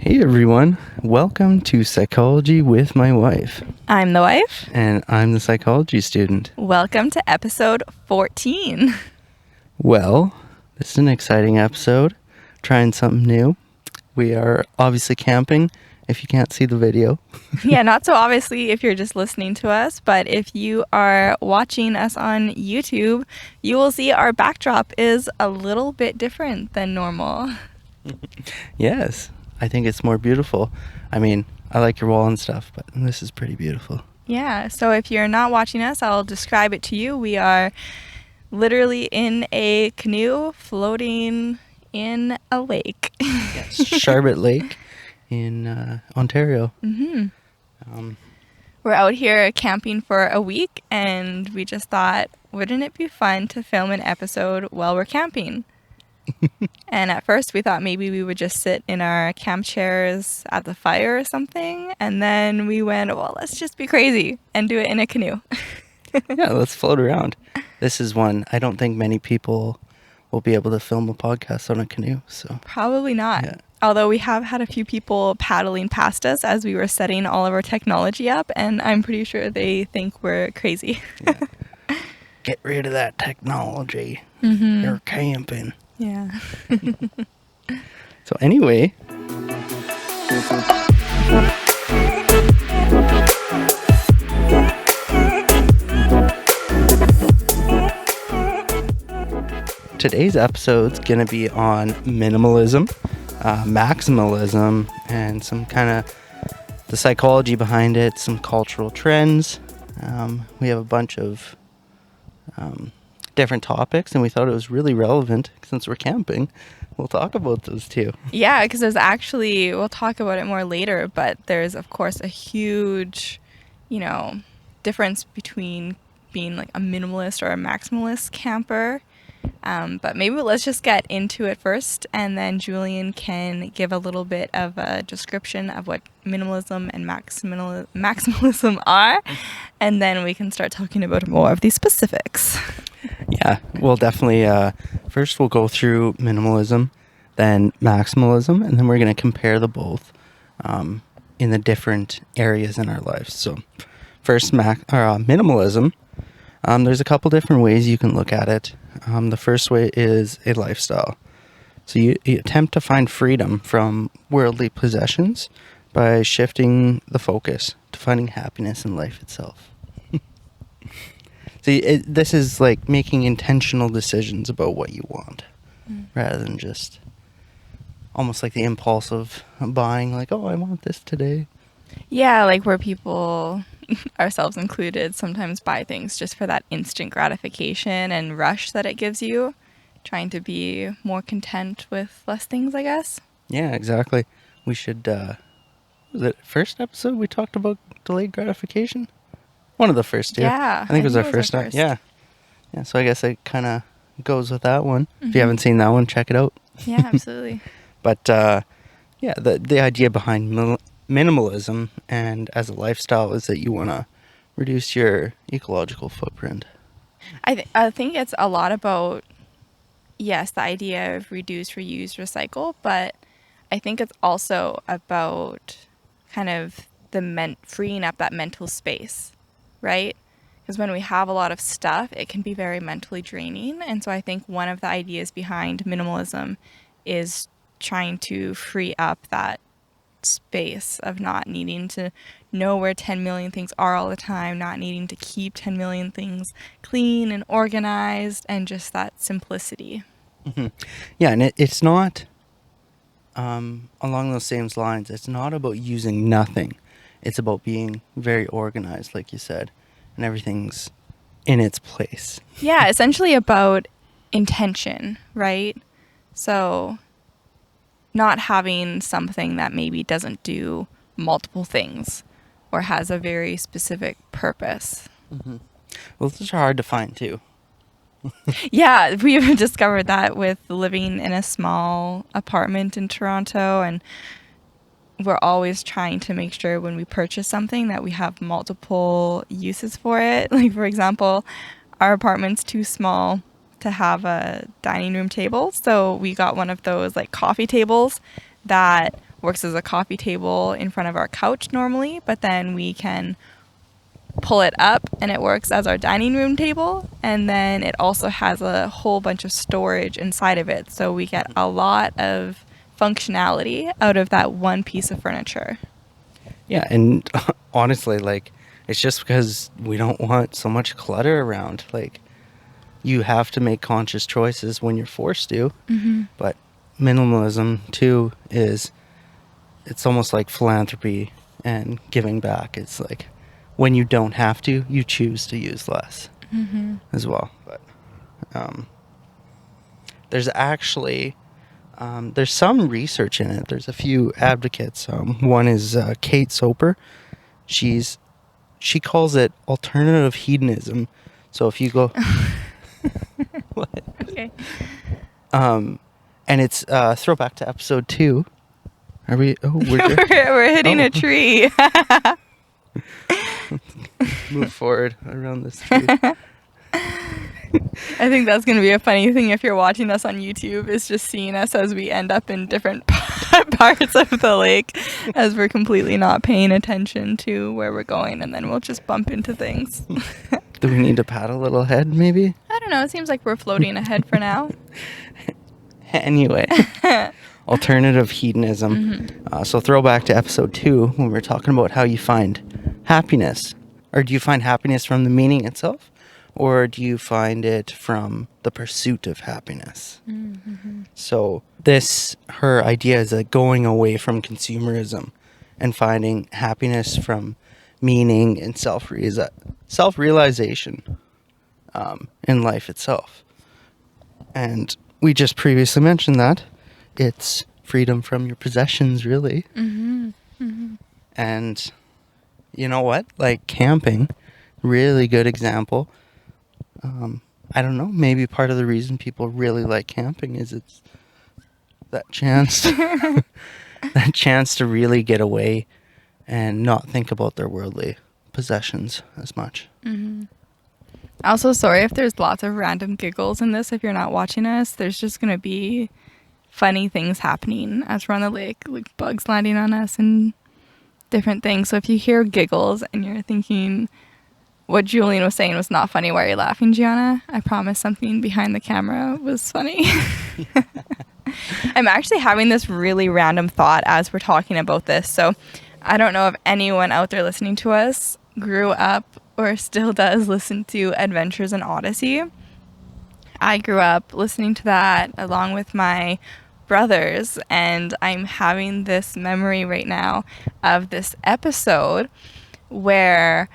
Hey everyone, welcome to Psychology with my wife. I'm the wife. And I'm the psychology student. Welcome to episode 14. Well, this is an exciting episode, trying something new. We are obviously camping, if you can't see the video. Yeah, not so obviously if you're just listening to us, but if you are watching us on YouTube, you will see our backdrop is a little bit different than normal. Yes, I think it's more beautiful. I mean, I like your wall and stuff, but this is pretty beautiful. Yeah, so if you're not watching us, I'll describe it to you. We are literally in a canoe floating in a lake. Yes, Charlotte Lake in Ontario. Mm-hmm. We're out here camping for a week, and we just thought, wouldn't it be fun to film an episode while we're camping? And at first we thought maybe we would just sit in our camp chairs at the fire or something. And then we went, well, let's just be crazy and do it in a canoe. Yeah, let's float around. This is one, I don't think many people will be able to film a podcast on a canoe. So Probably not. Yeah. Although we have had a few people paddling past us as we were setting all of our technology up. And I'm pretty sure they think we're crazy. Yeah. Get rid of that technology. Mm-hmm. You're camping. Yeah. So anyway, today's episode's going to be on minimalism, maximalism, and some kind of the psychology behind it, some cultural trends. We have a bunch of different topics, and we thought it was really relevant since we're camping. We'll talk about those too. Yeah, because there's actually, we'll talk about it more later, but there's, of course, a huge, difference between being like a minimalist or a maximalist camper. But maybe let's just get into it first, and then Julian can give a little bit of a description of what minimalism and maximalism are, and then we can start talking about more of the specifics. Yeah, we'll definitely, first we'll go through minimalism, then maximalism, and then we're going to compare the both in the different areas in our lives. So first, minimalism. There's a couple different ways you can look at it. The first way is a lifestyle. So you attempt to find freedom from worldly possessions by shifting the focus to finding happiness in life itself. So this is like making intentional decisions about what you want, rather than just almost like the impulse of buying, like, oh, I want this today. Yeah, like where people, ourselves included, sometimes buy things just for that instant gratification and rush that it gives you, trying to be more content with less things, I guess. Yeah, exactly. We should, was it first episode we talked about delayed gratification? One of the first two. Yeah. I think it was our first time. Yeah. Yeah, so I guess it kind of goes with that one. If you haven't seen that one, check it out. Yeah, absolutely. But, yeah, the idea behind minimalism and as a lifestyle is that you want to reduce your ecological footprint. I think it's a lot about, yes, the idea of reduce, reuse, recycle, but I think it's also about kind of freeing up that mental space, right? Because when we have a lot of stuff, it can be very mentally draining. And so I think one of the ideas behind minimalism is trying to free up that space of not needing to know where 10 million things are all the time, not needing to keep 10 million things clean and organized, and just that simplicity. Mm-hmm. Yeah, and it's not, along those same lines, it's not about using nothing. It's about being very organized, like you said, and everything's in its place. Yeah, essentially about intention, right? So not having something that maybe doesn't do multiple things or has a very specific purpose. Mm-hmm. Well, those are hard to find too. Yeah, we've discovered that with living in a small apartment in Toronto, and we're always trying to make sure when we purchase something that we have multiple uses for it. Like, for example, our apartment's too small to have a dining room table, so we got one of those like coffee tables that works as a coffee table in front of our couch normally, but then we can pull it up and it works as our dining room table, and then it also has a whole bunch of storage inside of it, so we get a lot of functionality out of that one piece of furniture. Yeah, and honestly, like, it's just because we don't want so much clutter around. Like, you have to make conscious choices when you're forced to. But minimalism too is, it's almost like philanthropy and giving back. It's like when you don't have to, you choose to use less as well. But there's actually there's some research in it. There's a few advocates. One is Kate Soper. She calls it alternative hedonism. So if you go what? Okay. And it's throwback to episode 2. Are we? Oh, we're good. We're hitting a tree. Move forward around this tree. I think that's going to be a funny thing if you're watching us on YouTube, is just seeing us as we end up in different parts of the lake as we're completely not paying attention to where we're going, and then we'll just bump into things. Do we need to paddle a little ahead, maybe? I don't know. It seems like we're floating ahead for now. Anyway, alternative hedonism. So throwback to episode 2 when we were talking about how you find happiness. Or do you find happiness from the meaning itself? Or do you find it from the pursuit of happiness? So her idea is like going away from consumerism and finding happiness from meaning and self-realization in life itself. And we just previously mentioned that it's freedom from your possessions, really. And you know what? Like camping, really good example. I don't know, maybe part of the reason people really like camping is it's that chance that chance to really get away and not think about their worldly possessions as much. Also, sorry if there's lots of random giggles in this. If you're not watching us, there's just going to be funny things happening as we're on the lake, like bugs landing on us and different things. So if you hear giggles and you're thinking what Julian was saying was not funny, why are you laughing, Gianna? I promise something behind the camera was funny. I'm actually having this really random thought as we're talking about this. So I don't know if anyone out there listening to us grew up or still does listen to Adventures in Odyssey. I grew up listening to that along with my brothers, and I'm having this memory right now of this episode where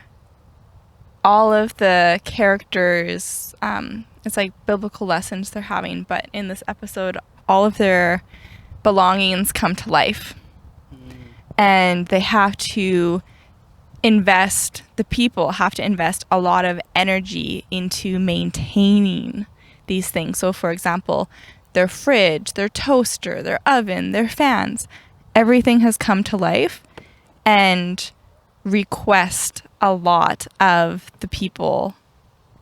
all of the characters, it's like biblical lessons they're having, but in this episode, all of their belongings come to life. And they have to the people have to invest a lot of energy into maintaining these things. So for example, their fridge, their toaster, their oven, their fans, everything has come to life and request a lot of the people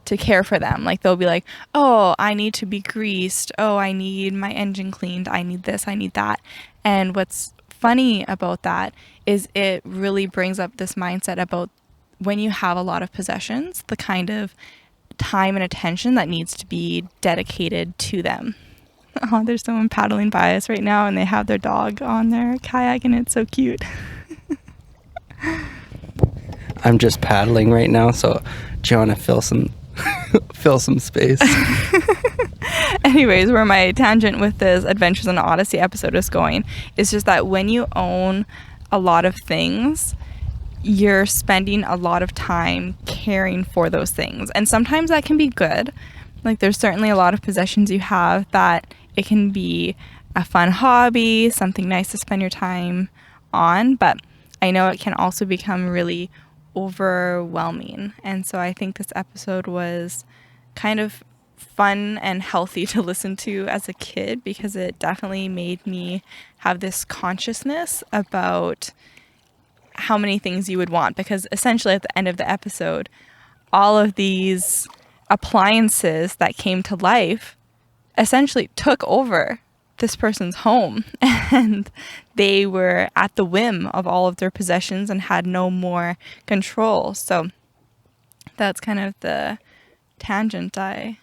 to care for them. Like they'll be like, oh, I need to be greased. Oh, I need my engine cleaned. I need this, I need that. And what's funny about that is it really brings up this mindset about when you have a lot of possessions, the kind of time and attention that needs to be dedicated to them. Oh, there's someone paddling by us right now and they have their dog on their kayak and it's so cute. I'm just paddling right now, so Gianna, fill some space. Anyways, where my tangent with this Adventures in Odyssey episode is going is just that when you own a lot of things, you're spending a lot of time caring for those things. And sometimes that can be good. Like there's certainly a lot of possessions you have that it can be a fun hobby, something nice to spend your time on, but I know it can also become really overwhelming. And so I think this episode was kind of fun and healthy to listen to as a kid because it definitely made me have this consciousness about how many things you would want, because essentially at the end of the episode, all of these appliances that came to life essentially took over this person's home and they were at the whim of all of their possessions and had no more control. So that's kind of the tangent I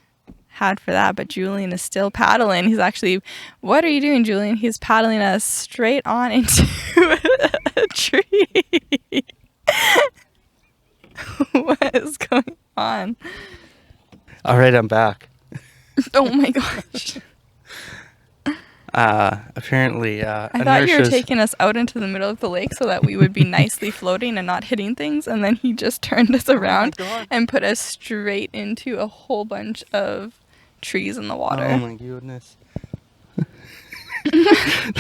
had for that. But Julian is still paddling. He's actually, what are you doing, Julian? He's paddling us straight on into a tree. What is going on? All right, I'm back. Oh my gosh. Apparently, I thought you were taking us out into the middle of the lake so that we would be nicely floating and not hitting things, and then he just turned us around and put us straight into a whole bunch of trees in the water. Oh my goodness.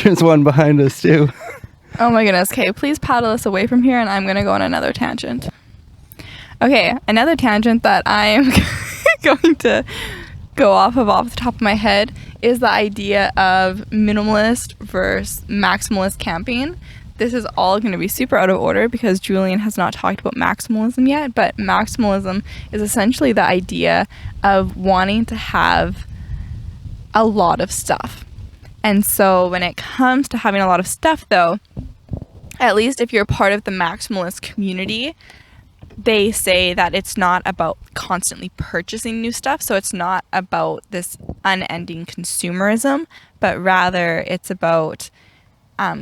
There's one behind us too. Oh my goodness. Okay, please paddle us away from here and I'm going to go on another tangent. Okay, another tangent that I am going to go off the top of my head is the idea of minimalist versus maximalist camping. This is all going to be super out of order because Julian has not talked about maximalism yet, but maximalism is essentially the idea of wanting to have a lot of stuff. And so when it comes to having a lot of stuff though, at least if you're part of the maximalist community, they say that it's not about constantly purchasing new stuff. So it's not about this unending consumerism, but rather it's about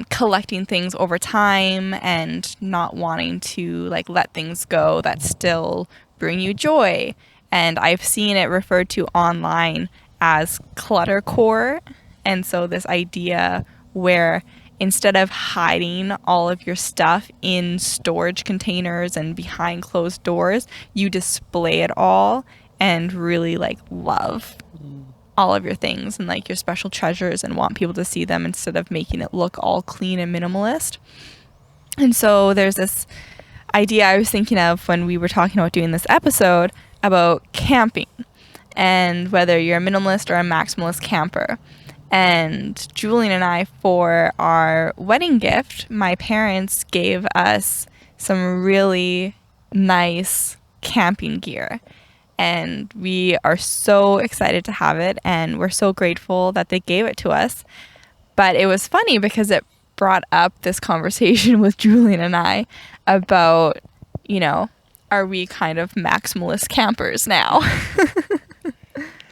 collecting things over time and not wanting to like let things go that still bring you joy. And I've seen it referred to online as cluttercore. And so this idea where instead of hiding all of your stuff in storage containers and behind closed doors, you display it all and really like love all of your things and like your special treasures and want people to see them instead of making it look all clean and minimalist. And so there's this idea I was thinking of when we were talking about doing this episode about camping and whether you're a minimalist or a maximalist camper. And Julian and I, for our wedding gift, my parents gave us some really nice camping gear. And we are so excited to have it, and we're so grateful that they gave it to us. But it was funny because it brought up this conversation with Julian and I about, you know, are we kind of maximalist campers now?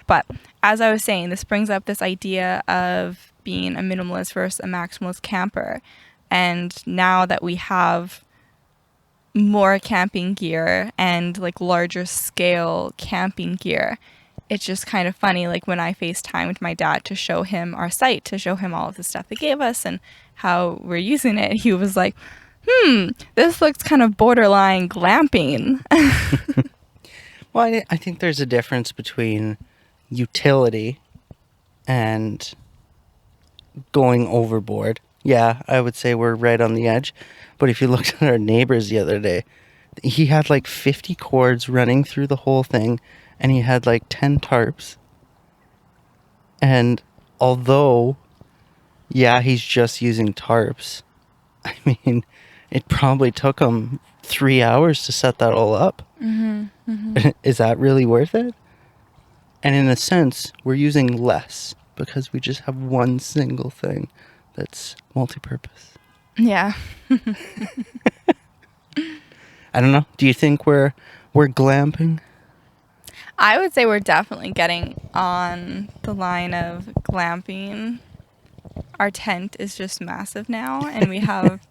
But as I was saying, this brings up this idea of being a minimalist versus a maximalist camper. And now that we have more camping gear and like larger scale camping gear, it's just kind of funny. Like when I FaceTime with my dad to show him our site, to show him all of the stuff they gave us and how we're using it, he was like, this looks kind of borderline glamping. Well, I think there's a difference between utility and going overboard. Yeah, I would say we're right on the edge. But if you looked at our neighbors the other day, he had like 50 cords running through the whole thing, and he had like 10 tarps. And although, yeah, he's just using tarps, I mean, it probably took him 3 hours to set that all up. Is that really worth it? And in a sense, we're using less because we just have one single thing that's multi-purpose. Yeah. I don't know. Do you think we're glamping? I would say we're definitely getting on the line of glamping. Our tent is just massive now, and we have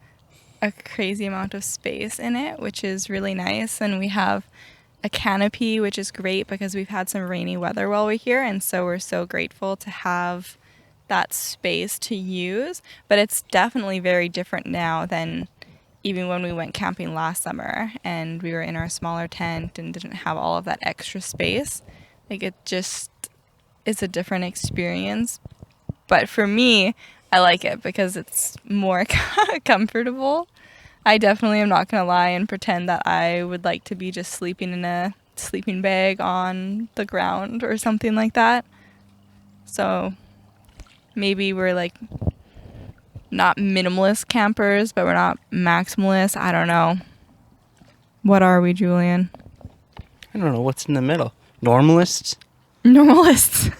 a crazy amount of space in it, which is really nice. And we have a canopy, which is great because we've had some rainy weather while we're here, and so we're so grateful to have that space to use. But it's definitely very different now than even when we went camping last summer and we were in our smaller tent and didn't have all of that extra space. Like it just is a different experience. But for me, I like it because it's more comfortable. I definitely am not going to lie and pretend that I would like to be just sleeping in a sleeping bag on the ground or something like that. So maybe we're like not minimalist campers, but we're not maximalist. I don't know. What are we, Julian? I don't know. What's in the middle? Normalists? Normalists.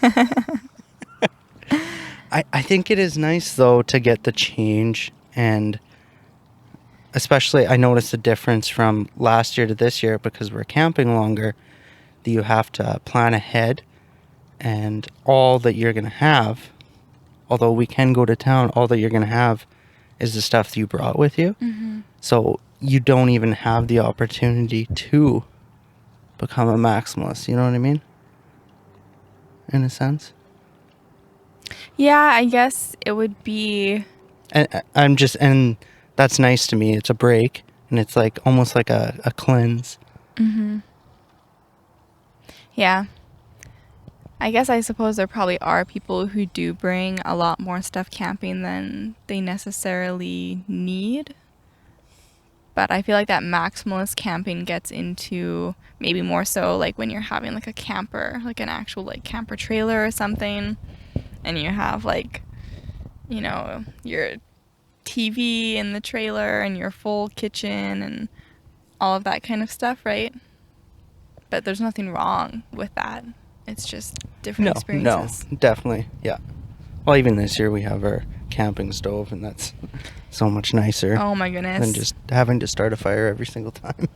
I think it is nice though to get the change, and especially I noticed a difference from last year to this year because we're camping longer. That you have to plan ahead, and all that you're gonna have, although we can go to town, all that you're gonna have is the stuff that you brought with you. Mm-hmm. So you don't even have the opportunity to become a maximalist. You know what I mean? In a sense. Yeah, I guess it would be. And that's nice to me. It's a break, and it's like almost like a cleanse. Mm-hmm. Yeah. I guess I suppose there probably are people who do bring a lot more stuff camping than they necessarily need. But I feel like that maximalist camping gets into maybe more so like when you're having like a camper, like an actual like camper trailer or something, and you have like, your TV in the trailer and your full kitchen and all of that kind of stuff, right? But there's nothing wrong with that. It's just different experiences. No, definitely, yeah. Well, even this year we have our camping stove, and that's so much nicer. Oh my goodness. Than just having to start a fire every single time.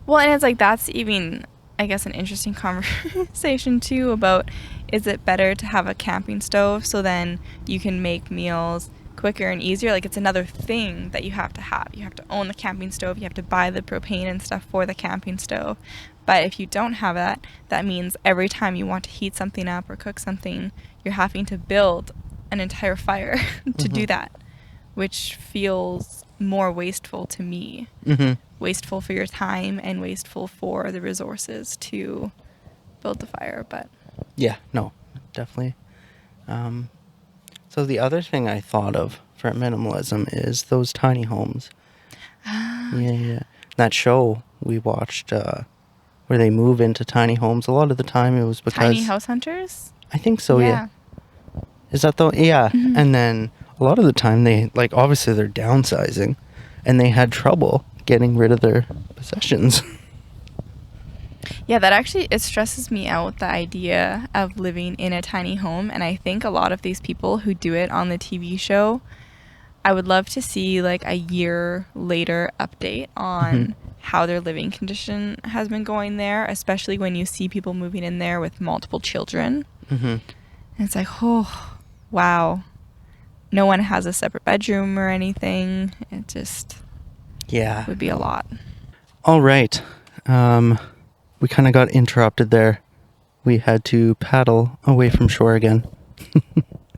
Well, and it's like that's even, I guess, an interesting conversation too about, is it better to have a camping stove so then you can make meals quicker and easier? Like, it's another thing that you have to have. You have to own the camping stove. You have to buy the propane and stuff for the camping stove. But if you don't have that, that means every time you want to heat something up or cook something, you're having to build an entire fire to do that, which feels more wasteful to me. Mm-hmm. Wasteful for your time and wasteful for the resources to build the fire. But yeah, no, definitely. So the other thing I thought of for minimalism is those tiny homes. Yeah. That show we watched where they move into tiny homes, a lot of the time it was because... Tiny House Hunters? I think so, yeah. Is that the... Yeah. Mm-hmm. And then a lot of the time they, like, obviously they're downsizing, and they had trouble getting rid of their possessions. Yeah, that actually, it stresses me out, the idea of living in a tiny home. And I think a lot of these people who do it on the TV show, I would love to see like a year later update on how their living condition has been going there, especially when you see people moving in there with multiple children. Mm-hmm. And it's like, oh, wow. No one has a separate bedroom or anything. It just would be a lot. All right. We kind of got interrupted there. We had to paddle away from shore again.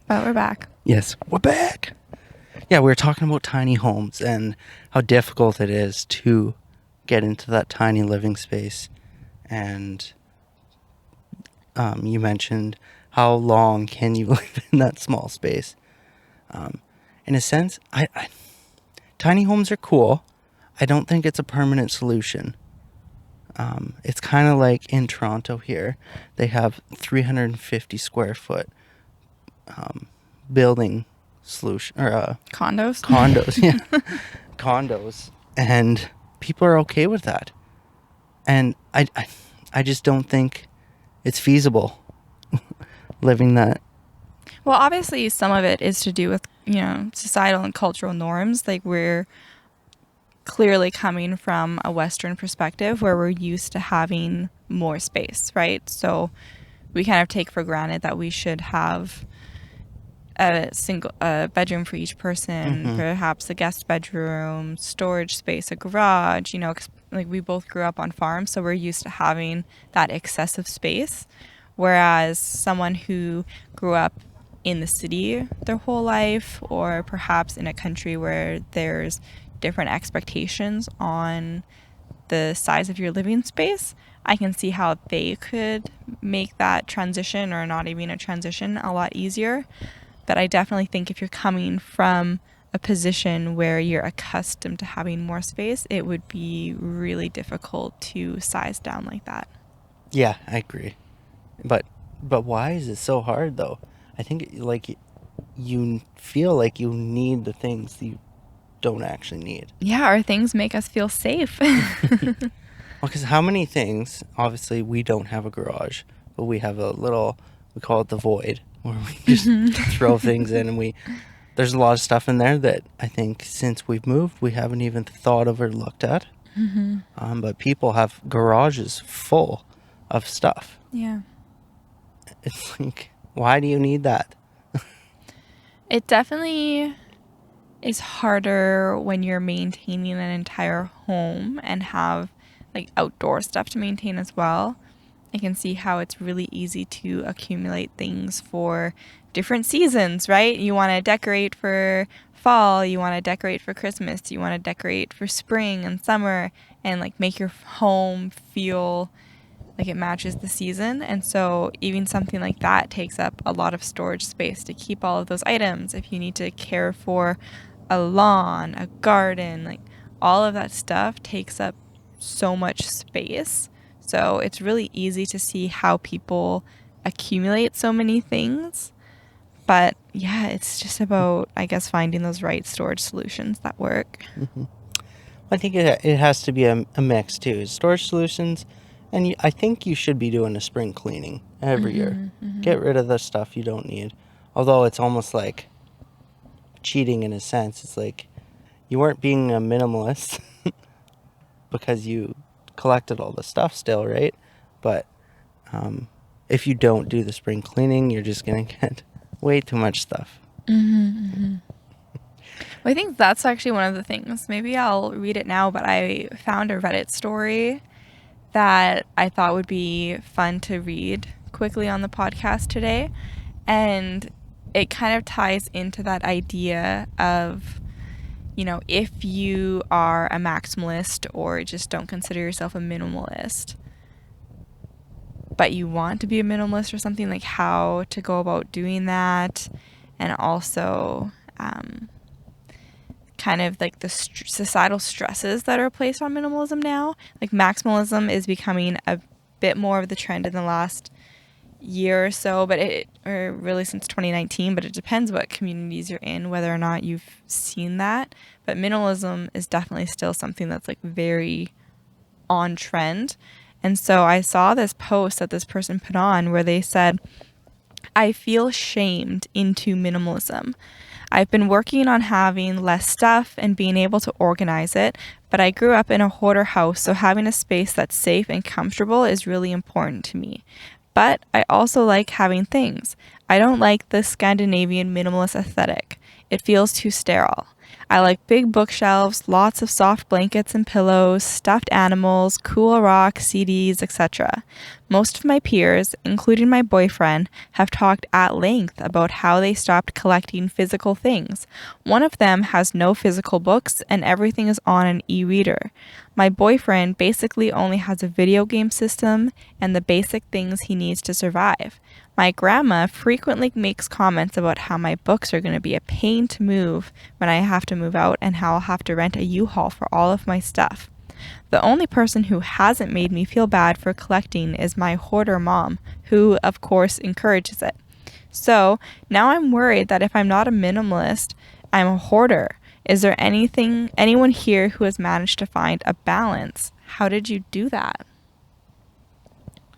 But we're back. Yes, we're back. Yeah, we were talking about tiny homes and how difficult it is to get into that tiny living space. And you mentioned how long can you live in that small space. In a sense, tiny homes are cool. I don't think it's a permanent solution. It's kind of like in Toronto here. They have 350 square foot building solution or Condos? Condos, yeah. Condos. And people are okay with that. And I just don't think it's feasible living that. Well, obviously some of it is to do with, societal and cultural norms. Like, we're clearly coming from a Western perspective where we're used to having more space, right? So we kind of take for granted that we should have a bedroom for each person, perhaps a guest bedroom, storage space, a garage, 'cause, like, we both grew up on farms, so we're used to having that excessive space. Whereas someone who grew up in the city their whole life, or perhaps in a country where there's different expectations on the size of your living space, I can see how they could make that transition, or not even a transition, a lot easier. But I definitely think if you're coming from a position where you're accustomed to having more space, it would be really difficult to size down like that. Yeah, I agree. But why is it so hard though? I think like you feel like you need the things that you don't actually need. Yeah, our things make us feel safe. Well, because how many things, obviously we don't have a garage, but we have a little, we call it the void, where we just throw things in, and there's a lot of stuff in there that I think since we've moved we haven't even thought of or looked at. But people have garages full of stuff. Yeah. It's like, why do you need that? It definitely is harder when you're maintaining an entire home and have like outdoor stuff to maintain as well. I can see how it's really easy to accumulate things for different seasons, right? You want to decorate for fall, you want to decorate for Christmas, you want to decorate for spring and summer, and like make your home feel like it matches the season. And so even something like that takes up a lot of storage space to keep all of those items. If you need to care for a lawn, a garden, like all of that stuff takes up so much space. So it's really easy to see how people accumulate so many things. But yeah, it's just about, I guess, finding those right storage solutions that work. I think it has to be a mix too. Storage solutions, and I think you should be doing a spring cleaning every year. Get rid of the stuff you don't need. Although it's almost like cheating in a sense. It's like you weren't being a minimalist because you collected all the stuff still, right? But if you don't do the spring cleaning, you're just gonna get way too much stuff. Well, I think that's actually one of the things. Maybe I'll read it now, but I found a Reddit story that I thought would be fun to read quickly on the podcast today. And it kind of ties into that idea of, you know, if you are a maximalist or just don't consider yourself a minimalist, but you want to be a minimalist or something, like how to go about doing that. And also kind of like the societal stresses that are placed on minimalism now. Like maximalism is becoming a bit more of the trend in the last year or so, but or really since 2019, but it depends what communities you're in, whether or not you've seen that. But minimalism is definitely still something that's like very on trend. And so I saw this post that this person put on where they said, I feel shamed into minimalism. I've been working on having less stuff and being able to organize it, but I grew up in a hoarder house, so having a space that's safe and comfortable is really important to me. But I also like having things. I don't like the Scandinavian minimalist aesthetic. It feels too sterile. I like big bookshelves, lots of soft blankets and pillows, stuffed animals, cool rock, CDs, etc. Most of my peers, including my boyfriend, have talked at length about how they stopped collecting physical things. One of them has no physical books and everything is on an e-reader. My boyfriend basically only has a video game system and the basic things he needs to survive. My grandma frequently makes comments about how my books are going to be a pain to move when I have to move out and how I'll have to rent a U-Haul for all of my stuff. The only person who hasn't made me feel bad for collecting is my hoarder mom, who, of course, encourages it. So now I'm worried that if I'm not a minimalist, I'm a hoarder. Is there anyone here who has managed to find a balance? How did you do that?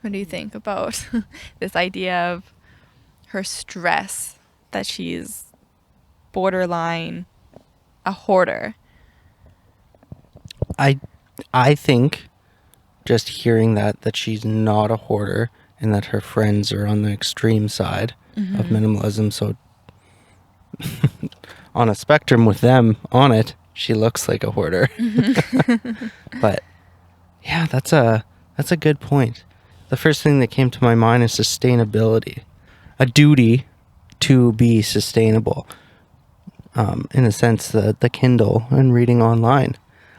What do you think about this idea of her stress that she's borderline a hoarder? I think just hearing that she's not a hoarder and that her friends are on the extreme side of minimalism, so on a spectrum with them on it, she looks like a hoarder. But yeah, that's a good point. The first thing that came to my mind is sustainability, a duty to be sustainable. In a sense, the Kindle and reading online.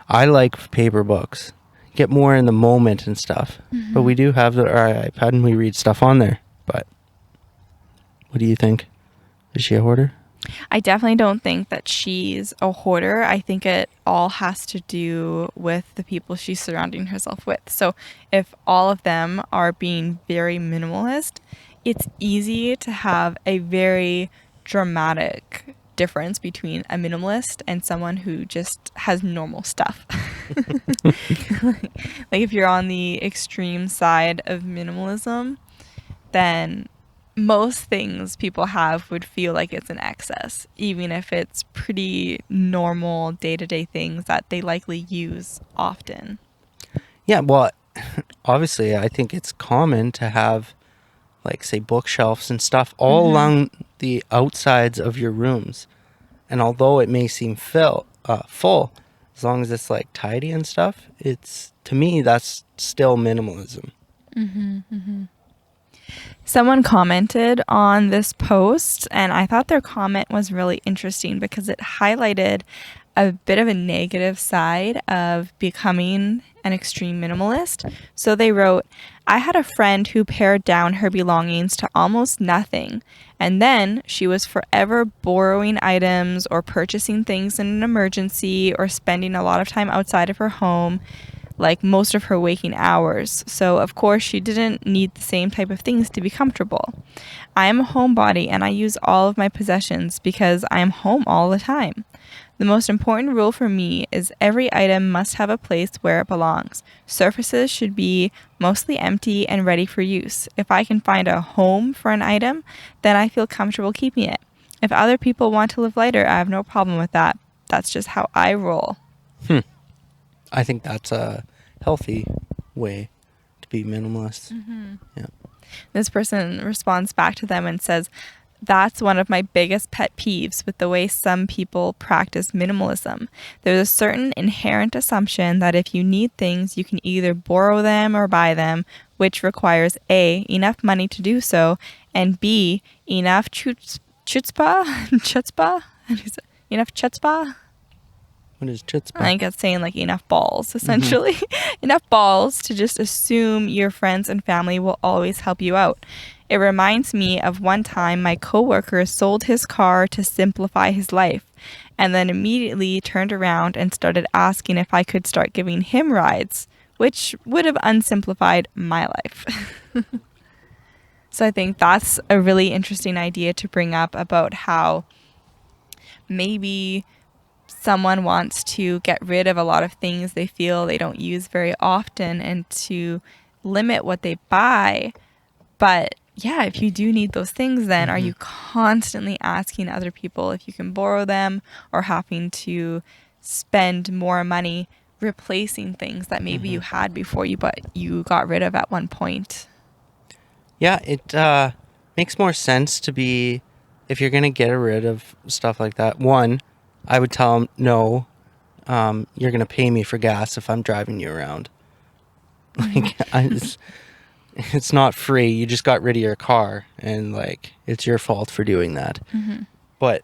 I like paper books, get more in the moment and stuff. But we do have our iPad and we read stuff on there. But what do you think? Is she a hoarder? I definitely don't think that she's a hoarder. I think it all has to do with the people she's surrounding herself with. So if all of them are being very minimalist, it's easy to have a very dramatic difference between a minimalist and someone who just has normal stuff. Like if you're on the extreme side of minimalism, then most things people have would feel like it's an excess, even if it's pretty normal day-to-day things that they likely use often. Yeah, well, obviously, I think it's common to have, like, say, bookshelves and stuff all along the outsides of your rooms. And although it may seem full, as long as it's like tidy and stuff, it's, to me, that's still minimalism. Someone commented on this post, and I thought their comment was really interesting because it highlighted a bit of a negative side of becoming an extreme minimalist. So they wrote, I had a friend who pared down her belongings to almost nothing, and then she was forever borrowing items or purchasing things in an emergency or spending a lot of time outside of her home, like most of her waking hours. So, of course, she didn't need the same type of things to be comfortable. I am a homebody and I use all of my possessions because I am home all the time. The most important rule for me is every item must have a place where it belongs. Surfaces should be mostly empty and ready for use. If I can find a home for an item, then I feel comfortable keeping it. If other people want to live lighter, I have no problem with that. That's just how I roll. I think that's a healthy way to be minimalist. Yeah. This person responds back to them and says, that's one of my biggest pet peeves with the way some people practice minimalism. There's a certain inherent assumption that if you need things, you can either borrow them or buy them, which requires A, enough money to do so, and B, enough chutzpah? Enough chutzpah? What is chutzpah? I think it's saying like enough balls, essentially. Enough balls to just assume your friends and family will always help you out. It reminds me of one time my coworker sold his car to simplify his life and then immediately turned around and started asking if I could start giving him rides, which would have unsimplified my life. So I think that's a really interesting idea to bring up about how maybe someone wants to get rid of a lot of things they feel they don't use very often and to limit what they buy. But yeah, if you do need those things, then are you constantly asking other people if you can borrow them or having to spend more money replacing things that maybe you had before but you got rid of at one point? Yeah, it makes more sense to be, if you're going to get rid of stuff like that, one, I would tell them, no, you're going to pay me for gas if I'm driving you around. Like, it's not free. You just got rid of your car, and like, it's your fault for doing that. But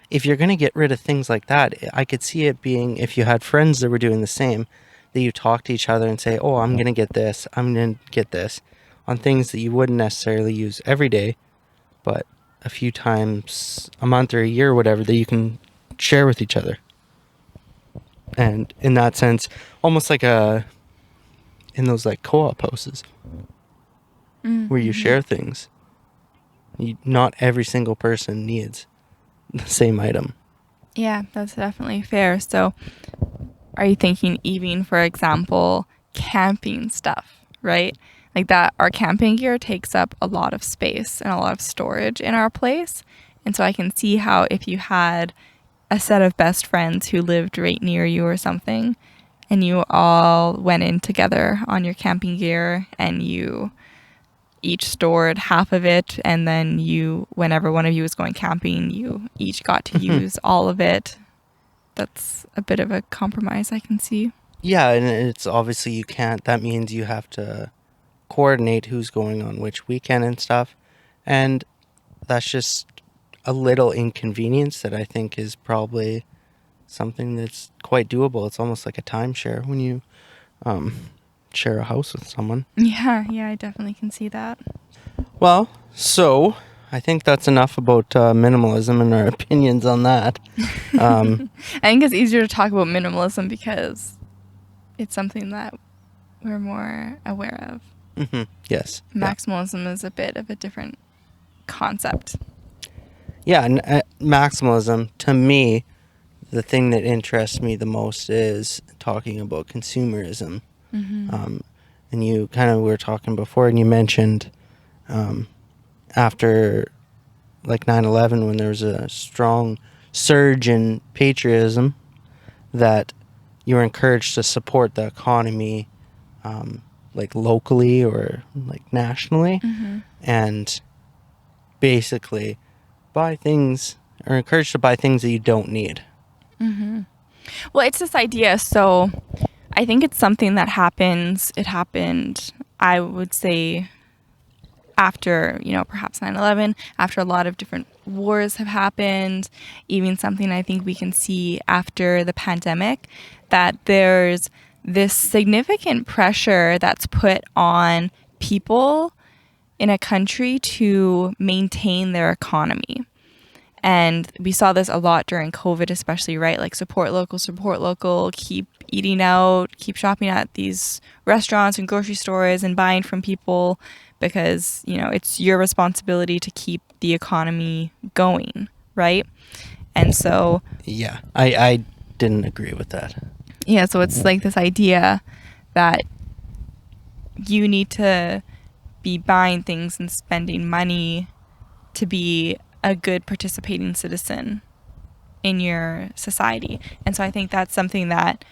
if you're going to get rid of things like that, I could see it being, if you had friends that were doing the same, that you talk to each other and say, oh, I'm going to get this, I'm going to get this, on things that you wouldn't necessarily use every day, but a few times a month or a year or whatever, that you can share with each other. And in that sense, almost like in those like co-op houses where you share things. Not every single person needs the same item. Yeah, that's definitely fair. So are you thinking even, for example, camping stuff, right? Like that, our camping gear takes up a lot of space and a lot of storage in our place. And so I can see how if you had a set of best friends who lived right near you or something, and you all went in together on your camping gear and you each stored half of it, and then whenever one of you was going camping, you each got to use all of it. That's a bit of a compromise I can see. Yeah, and it's obviously that means you have to coordinate who's going on which weekend and stuff. And that's just a little inconvenience that I think is probably something that's quite doable. It's almost like a timeshare when you share a house with someone. Yeah, I definitely can see that. Well, so I think that's enough about minimalism and our opinions on that. I think it's easier to talk about minimalism because it's something that we're more aware of. Yes. Maximalism is a bit of a different concept. Yeah, and maximalism, to me, the thing that interests me the most is talking about consumerism. And you kind of were talking before, and you mentioned after like 9/11, when there was a strong surge in patriotism, that you were encouraged to support the economy, like locally or like nationally, and basically buy things, or encouraged to buy things that you don't need. Well, it's this idea. So I think it's something that happens. It happened, I would say, after, perhaps 9/11, after a lot of different wars have happened, even something I think we can see after the pandemic, that there's this significant pressure that's put on people in a country to maintain their economy. And we saw this a lot during COVID, especially, right? Like support local, keep eating out, keep shopping at these restaurants and grocery stores and buying from people, because, it's your responsibility to keep the economy going, right? And so, Yeah, I didn't agree with that. yeah, so it's like this idea that you need to be buying things and spending money to be a good participating citizen in your society. And so I think that's something that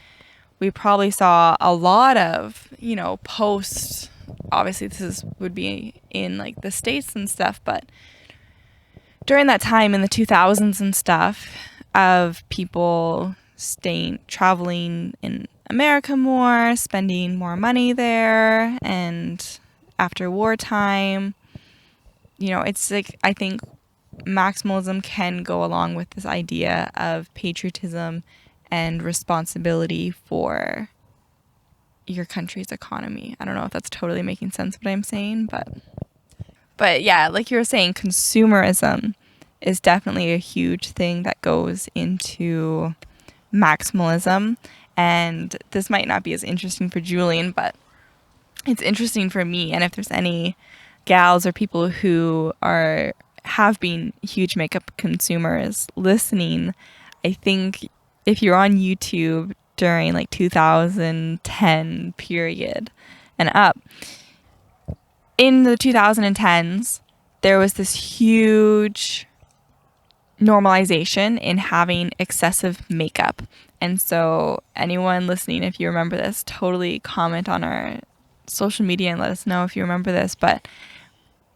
we probably saw a lot of, post, obviously would be in like the States and stuff, but during that time in the 2000s and stuff, of people traveling in America more, spending more money there, and after wartime, it's like, I think maximalism can go along with this idea of patriotism and responsibility for your country's economy. I don't know if that's totally making sense what I'm saying, but yeah, like you were saying, consumerism is definitely a huge thing that goes into maximalism. And this might not be as interesting for Julian, but it's interesting for me. And if there's any gals or people who have been huge makeup consumers listening, I think if you're on YouTube during like 2010 period and up, in the 2010s, there was this huge normalization in having excessive makeup. And so anyone listening, if you remember this, totally comment on our social media and let us know if you remember this. But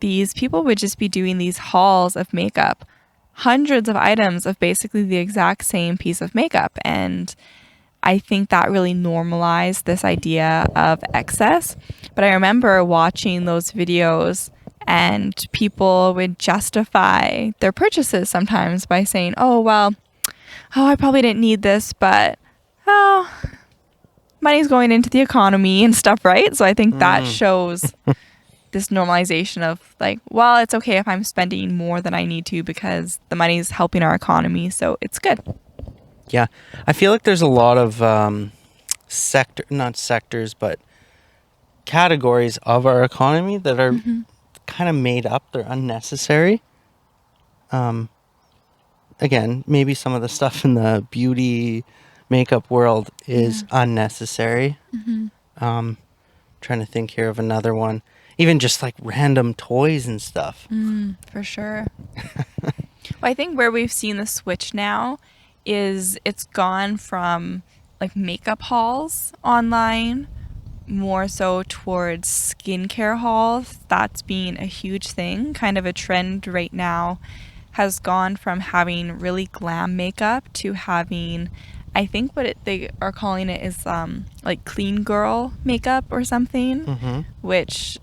these people would just be doing these hauls of makeup, hundreds of items of basically the exact same piece of makeup. And I think that really normalized this idea of excess. But I remember watching those videos, and people would justify their purchases sometimes by saying, I probably didn't need this, but money's going into the economy and stuff, right? So I think that shows this normalization of like, well, it's okay if I'm spending more than I need to because the money's helping our economy, so it's good. Yeah, I feel like there's a lot of not sectors, but categories of our economy that are kind of made up. They're unnecessary. Again, maybe some of the stuff in the beauty makeup world is unnecessary. Trying to think here of another one. Even just like random toys and stuff. For sure. Well, I think where we've seen the switch now is it's gone from like makeup hauls online more so towards skincare hauls. That's been a huge thing. Kind of a trend right now has gone from having really glam makeup to having, I think they are calling it is like clean girl makeup or something, which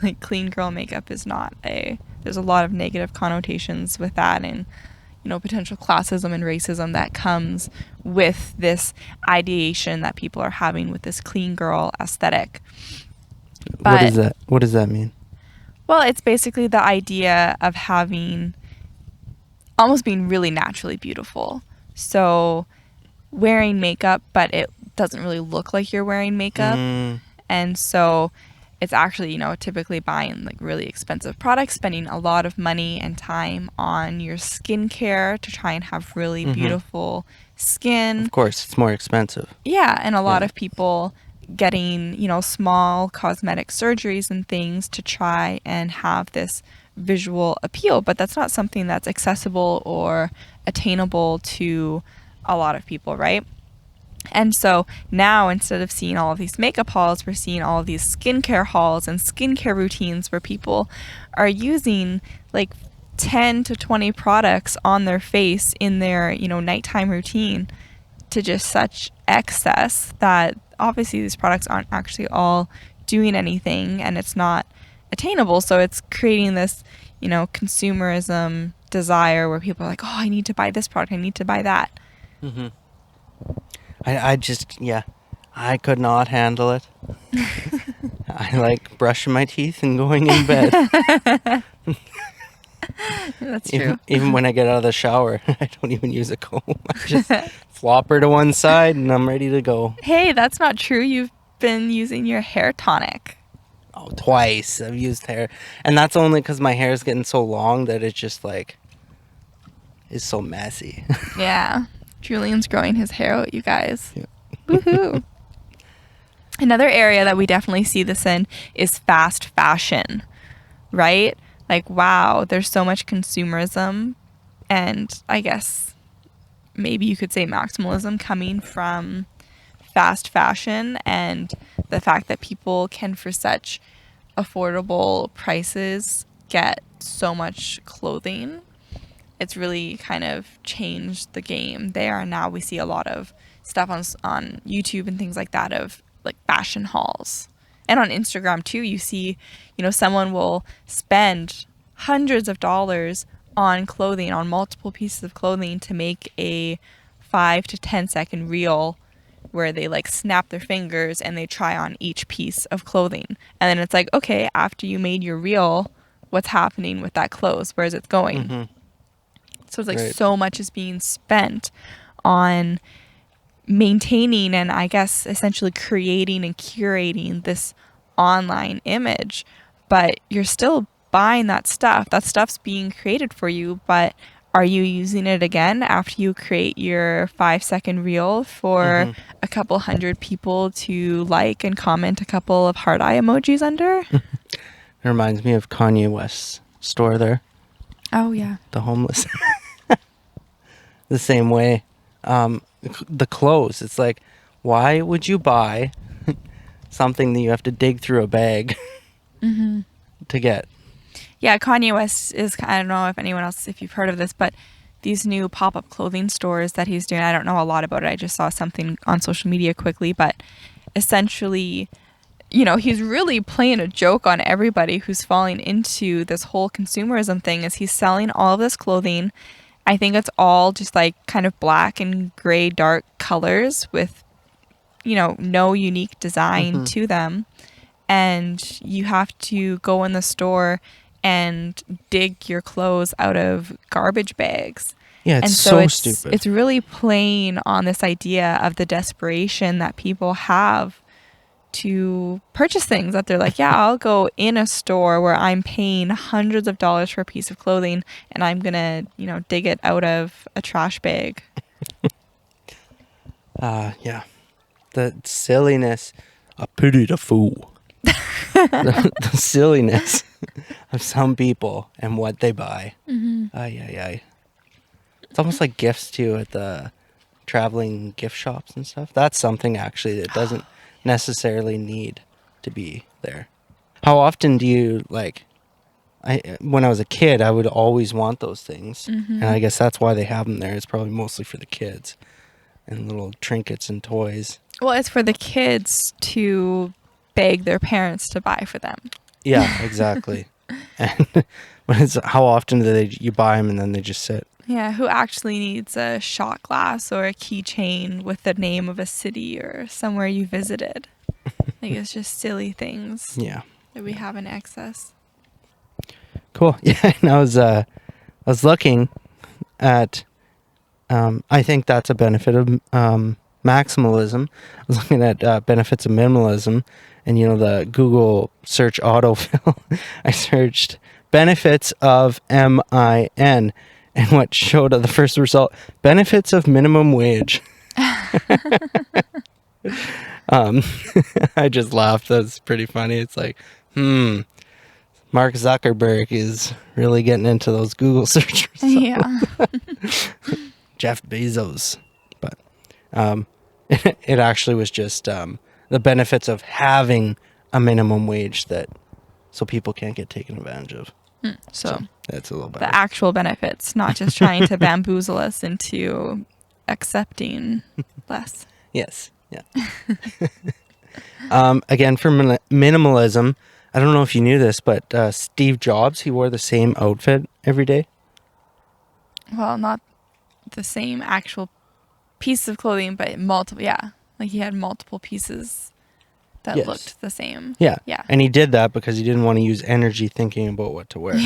like clean girl makeup is not there's a lot of negative connotations with that, and potential classism and racism that comes with this ideation that people are having with this clean girl aesthetic. But What does that mean? Well, it's basically the idea of having almost being really naturally beautiful. So wearing makeup, but it doesn't really look like you're wearing makeup. And so it's actually, typically buying like really expensive products, spending a lot of money and time on your skincare to try and have really beautiful skin. Of course, it's more expensive. Yeah, and a lot of people getting, small cosmetic surgeries and things to try and have this visual appeal, but that's not something that's accessible or attainable to a lot of people, right? And so now, instead of seeing all of these makeup hauls, we're seeing all of these skincare hauls and skincare routines where people are using like 10 to 20 products on their face in their, nighttime routine to just such excess that obviously these products aren't actually all doing anything, and it's not attainable. So it's creating this, consumerism desire where people are like, oh, I need to buy this product, I need to buy that. Mm-hmm. I just, I could not handle it. I like brushing my teeth and going in bed. That's true. Even when I get out of the shower, I don't even use a comb. I just flop her to one side and I'm ready to go. Hey, that's not true. You've been using your hair tonic. Oh, twice I've used hair. And that's only because my hair is getting so long that it's just like, it's so messy. Yeah. Julian's growing his hair out, you guys. Yeah. Woohoo. Another area that we definitely see this in is fast fashion, right? Like, wow, there's so much consumerism, and I guess maybe you could say maximalism coming from fast fashion, and the fact that people can, for such affordable prices, get so much clothing. It's really kind of changed the game there. And now we see a lot of stuff on YouTube and things like that of like fashion hauls. And on Instagram too, you see, someone will spend hundreds of dollars on clothing, on multiple pieces of clothing, to make a 5 to 10 second reel where they like snap their fingers and they try on each piece of clothing. And then it's like, okay, after you made your reel, what's happening with that clothes? Where is it going? Mm-hmm. So it's like Right. so much is being spent on maintaining and I guess essentially creating and curating this online image. But you're still buying that stuff. That stuff's being created for you, but are you using it again after you create your 5-second reel for a couple hundred people to like and comment a couple of heart eye emojis under? It reminds me of Kanye West's store there, Oh, yeah. the homeless. The same way. The clothes, it's like, why would you buy something that you have to dig through a bag to get? Yeah, Kanye West is, I don't know if anyone else, if you've heard of this, but these new pop-up clothing stores that he's doing, I don't know a lot about it. I just saw something on social media quickly, but essentially, he's really playing a joke on everybody who's falling into this whole consumerism thing. Is he's selling all of this clothing. I think it's all just like kind of black and gray, dark colors with, no unique design to them. And you have to go in the store and dig your clothes out of garbage bags. Yeah, it's And so stupid. It's really playing on this idea of the desperation that people have to purchase things, that they're like, yeah, I'll go in a store where I'm paying hundreds of dollars for a piece of clothing and I'm going to, dig it out of a trash bag. Yeah. The silliness. I pity the fool. the silliness of some people and what they buy. Ay. It's almost like gifts too at the traveling gift shops and stuff. That's something actually that doesn't necessarily need to be there. How often do you when I was a kid, I would always want those things. And I guess that's why they have them there. It's probably mostly for the kids and little trinkets and toys. Well, it's for the kids to beg their parents to buy for them. Yeah, exactly. And but it's how often do you buy them and then they just sit? Yeah, who actually needs a shot glass or a keychain with the name of a city or somewhere you visited? Like, it's just silly things Yeah. that we have in excess. Cool. Yeah, and I was looking at I think that's a benefit of maximalism. I was looking at benefits of minimalism, and the Google search autofill. I searched benefits of MIN, and what showed the first result: benefits of minimum wage. I just laughed. That's pretty funny. It's like, my Mark Zuckerberg is really getting into those Google search results. Yeah. Jeff Bezos. But it actually was just the benefits of having a minimum wage so people can't get taken advantage of. So that's a little better. The actual benefits, not just trying to bamboozle us into accepting less. Yes. Yeah. Again, for minimalism, I don't know if you knew this, but Steve Jobs, he wore the same outfit every day. Well, not the same actual piece of clothing, but multiple. Yeah, like he had multiple pieces that looked the same. Yeah. Yeah. And he did that because he didn't want to use energy thinking about what to wear.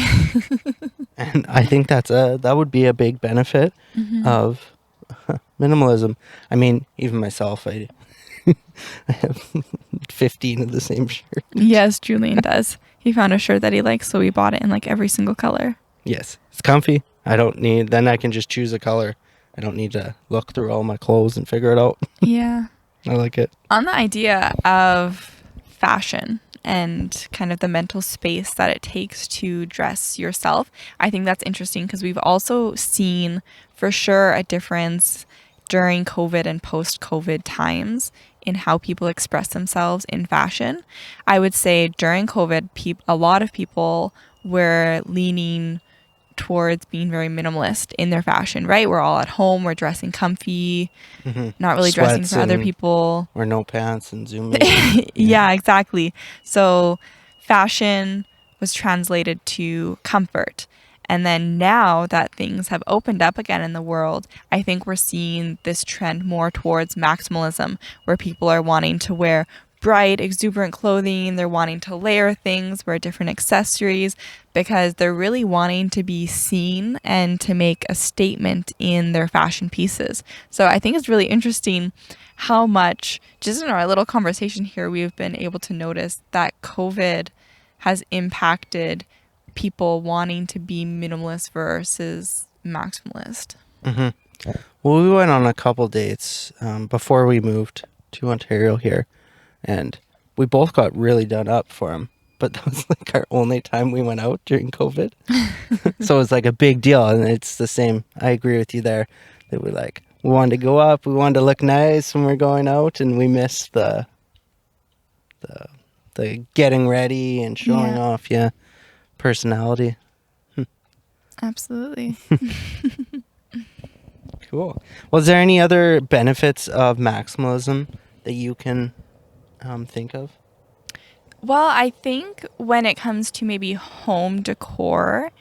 And I think that would be a big benefit of minimalism. I mean, even myself, I have 15 of the same shirt. Yes, Julian does. He found a shirt that he likes, so we bought it in like every single color. Yes. It's comfy. Then I can just choose a color. I don't need to look through all my clothes and figure it out. Yeah. I like it. On the idea of fashion and kind of the mental space that it takes to dress yourself, I think that's interesting because we've also seen for sure a difference during COVID and post-COVID times in how people express themselves in fashion. I would say during COVID, a lot of people were leaning towards being very minimalist in their fashion, right? We're all at home, we're dressing comfy, not really dressing for other people. Or no pants and Zoom. Yeah, exactly. So fashion was translated to comfort. And then now that things have opened up again in the world, I think we're seeing this trend more towards maximalism, where people are wanting to wear bright, exuberant clothing. They're wanting to layer things, wear different accessories, because they're really wanting to be seen and to make a statement in their fashion pieces. So I think it's really interesting how much, just in our little conversation here, we've been able to notice that COVID has impacted people wanting to be minimalist versus maximalist. Well, we went on a couple dates before we moved to Ontario here, and we both got really done up for him. But that was like our only time we went out during COVID. So it was like a big deal. And it's the same. I agree with you there that we wanted to go up. We wanted to look nice when we're going out, and we missed the getting ready and showing off. Yeah. Personality. Absolutely. Cool. Was there any other benefits of maximalism that you can think of? Well, I think when it comes to maybe home decor,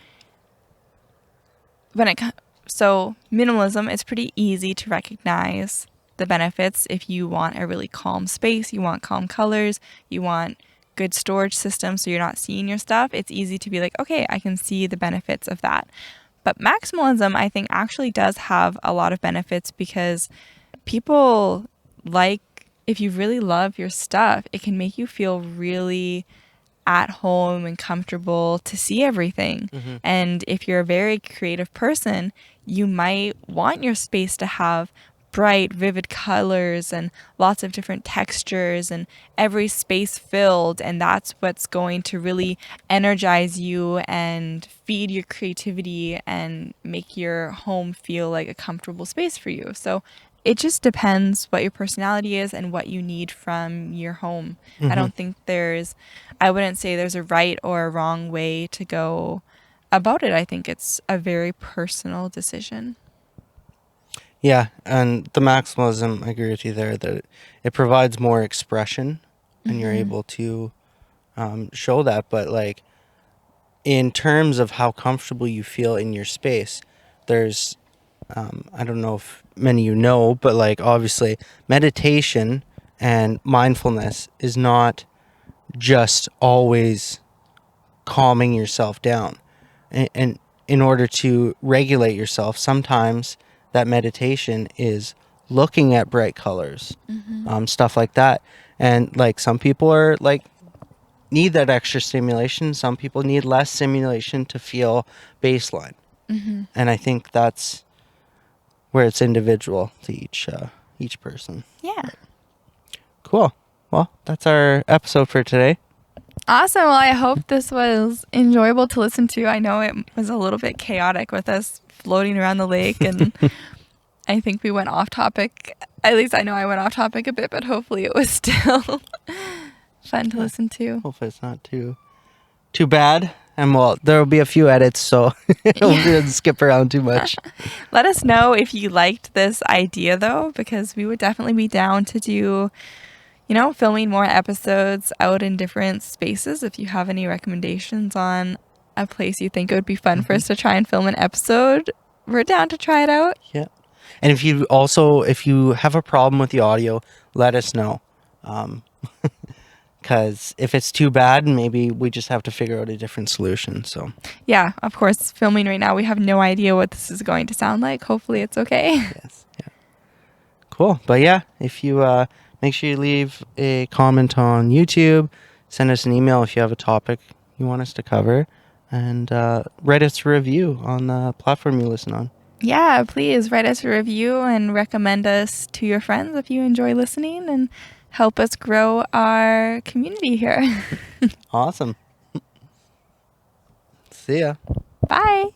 so minimalism, it's pretty easy to recognize the benefits. If you want a really calm space, you want calm colors, you want good storage system so you're not seeing your stuff, it's easy to be like, okay, I can see the benefits of that. But maximalism, I think, actually does have a lot of benefits because people if you really love your stuff, it can make you feel really at home and comfortable to see everything. And if you're a very creative person, you might want your space to have bright, vivid colors and lots of different textures and every space filled. And that's what's going to really energize you and feed your creativity and make your home feel like a comfortable space for you. So it just depends what your personality is and what you need from your home. I don't think I wouldn't say there's a right or a wrong way to go about it. I think it's a very personal decision. Yeah, and the maximalism, I agree with you there, that it provides more expression and you're able to show that. But in terms of how comfortable you feel in your space, there's, I don't know if many of you know, but obviously meditation and mindfulness is not just always calming yourself down. And in order to regulate yourself, sometimes that meditation is looking at bright colors, stuff like that. And some people are need that extra stimulation. Some people need less stimulation to feel baseline. And I think that's where it's individual to each person. Yeah. Cool. Well, that's our episode for today. Awesome. Well, I hope this was enjoyable to listen to. I know it was a little bit chaotic with us floating around the lake, and I think we went off topic. At least I know I went off topic a bit, but hopefully it was still fun to listen to. Hopefully it's not too bad. And well, there will be a few edits, so we didn't skip around too much. Let us know if you liked this idea, though, because we would definitely be down to do, filming more episodes out in different spaces. If you have any recommendations on a place you think it would be fun for us to try and film an episode, we're down to try it out. Yeah. And if you have a problem with the audio, let us know. Because if it's too bad, maybe we just have to figure out a different solution. So yeah, of course, filming right now, we have no idea what this is going to sound like. Hopefully it's okay. Yes. Yeah. Cool. But yeah, if you make sure you leave a comment on YouTube, send us an email if you have a topic you want us to cover, and write us a review on the platform you listen on. Yeah, please write us a review and recommend us to your friends if you enjoy listening, and help us grow our community here. Awesome. See ya. Bye.